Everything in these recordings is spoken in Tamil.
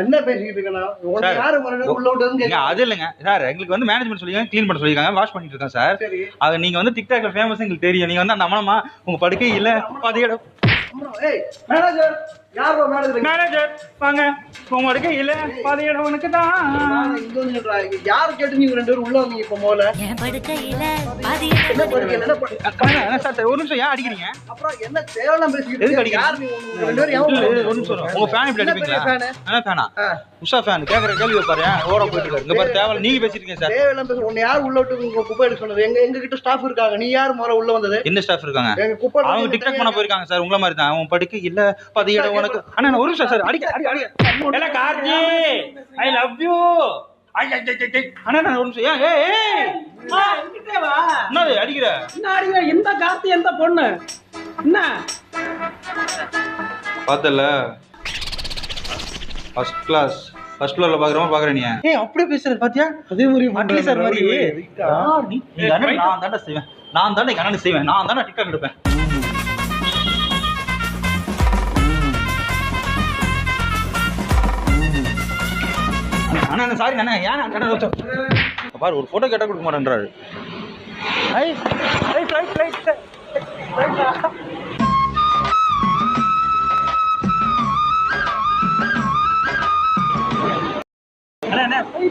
என்ன பேசிக்கிட்டு இருக்கேன் யாரு உள்ள விட்டு அது இல்லைங்க சார், எங்களுக்கு வந்து மேனேஜ்மெண்ட் சொல்லிருக்காங்க, க்ளீன் பண்ண சொல்லிருக்காங்க, வாஷ் பண்ணிட்டு இருக்கேன் சார். அது நீங்க வந்து டிக்டாக்ல ஃபேமஸ் எங்களுக்கு தெரியும். நீங்க வந்து அந்த அம்மனமா உங்க படுக்கை இல்ல பாதியிடம் மேனேஜர் யாரோ மேனேஜர் வாங்க உங்க படுக்கை இல்ல பாதியிடம் உனக்கு தான் யாரு கேட்டு நீங்க ரெண்டு பேரும் உள்ள வந்தீங்க இப்ப முதல்ல சார் ஒரு நிமிஷம் ஏன் அடிக்கிறீங்க? அப்புறம் என்ன தேவையில்லாம் பேசிக்கிட்டு எதுக்கு அடிக்கிறீங்க? ஒரு நிமிஷம் உங்க ஃபேன் இப்படி அடிப்பீங்களா? என்ன ஃபேனா? உஷா ஃபேன் கேக்குற கேள்வி பாரு ஓட போயிட்டு இருக்காரு. இங்க பாரு தேவையில்ல நீங்க பேசிட்டீங்க சார். தேவையில்லாம் பேச உன்னை யார் உள்ள விட்டு உங்க குப்பை எடுக்க சொன்னது? எங்க கிட்ட ஸ்டாஃப் இருக்காங்க, நீ யார் முதல்ல உள்ள வந்தது? என்ன ஸ்டாஃப் இருக்காங்க? எங்க குப்பை அவங்க டிக்டாக் பண்ண போயிருக்காங்க சார். உங்கள மாதிரி தான் உன் படுக்கை இல்ல பாதியிடம் உனக்கு. அண்ணா ஒரு நிமிஷம் சார் அடிக்க எல்லாம் கார்த்தி ஐ லவ் யூ அண்ணா ஒரு நிமிஷம் என்ன அடிக்கிற? எந்த கார்த்தி எந்த பொண்ணு என்ன பார்த்தல ஃபர்ஸ்ட் கிளாஸ் ஃபர்ஸ்ட் ஃப்ளோர்ல பாக்குறோமா பாக்குற நீ? ஏய் அப்படியே பேசுறது பாத்தியா? அதே மாதிரி அட்லி சார் மாதிரி நீ அண்ணன் நான் தான செய்வேன், நான் தான அண்ணன் செய்வேன், நான் தான டிக்டாக் எடுப்பேன். அண்ணா சாரி அண்ணா ஏன் பாரு ஒரு போட்டோ கேட்டா கொடுக்க மாட்டேன்றாரு.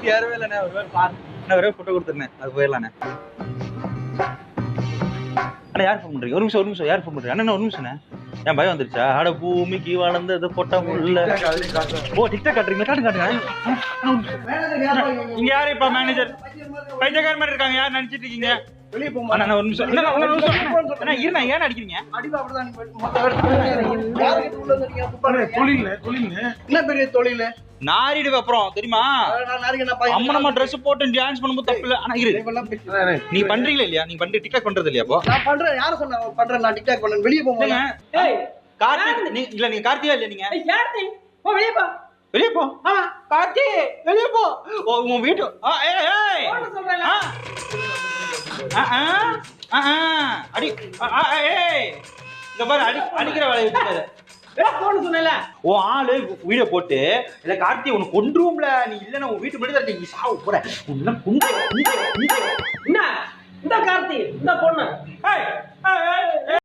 யாருமே இல்லைண்ணே ஒரே போட்டோ கொடுத்துருந்தேன் அது போயிடலாண்ணே. அண்ணா யார் ஃபோன் பண்றீங்க? ஒரு நிமிஷம் யார் ஃபோன் பண்றீங்க? அண்ணா ஒரு நிமிஷம்ண்ணே என் பயம் வந்துருச்சா? அட பூமிக்கு வளர்ந்தது பொட்டா முள்ள. ஓ டிக்டாக் காட்டுறீங்களா? காட்டுங்க இங்க யாரு இப்ப மேனேஜர் பைத்தியக்கார மாதிரி இருக்காங்க, யார் நினைச்சிட்டு இருக்கீங்க? வெளியே போங்க. அண்ணா ஒரு நிமிஷம் அண்ணா இருண்ணா ஏன் அடிக்கிறீங்க? அடிவா அப்படிதான் என்ன பெரிய தொழில் நாரிடுவே அப்புறம் தெரியுமா? அம்மனமா ட்ரெஸ் போட்டு டான்ஸ் பண்ணும்போது தப்பு இல்ல. ஆனா இரு நீ பண்றீங்களா இல்லையா? நீ பண்ற டிக்டாக் பண்றது இல்லையா? அப்போ நான் பண்றேன். யார சொன்னா பண்றேன்? நான் டிக்டாக் பண்ணேன். வெளிய போங்க. ஏய் கார்த்தி நீ இல்ல, நீங்க கார்த்தியா இல்ல? நீங்க யார் நீ? போ வெளிய போ. வெளிய போ. கார்த்தி வெளிய போ. ஓ உன் வீட்டு ஏய் போட சொல்றேன். அடி ஏய் இங்க பாரு அடிக்கிற வேலையை விட்டுக்காத. போன சொன்னல ஓ ஆளு வீடியோ போட்டு இல்ல கார்த்தி உனக்கு கொன்றுவோம்ல, நீ இல்லன்னா உன் வீட்டு முன்னாடி நீ சாவு போற உன்ன குண்டு என்ன இந்த கார்த்தி இந்த பொண்ணு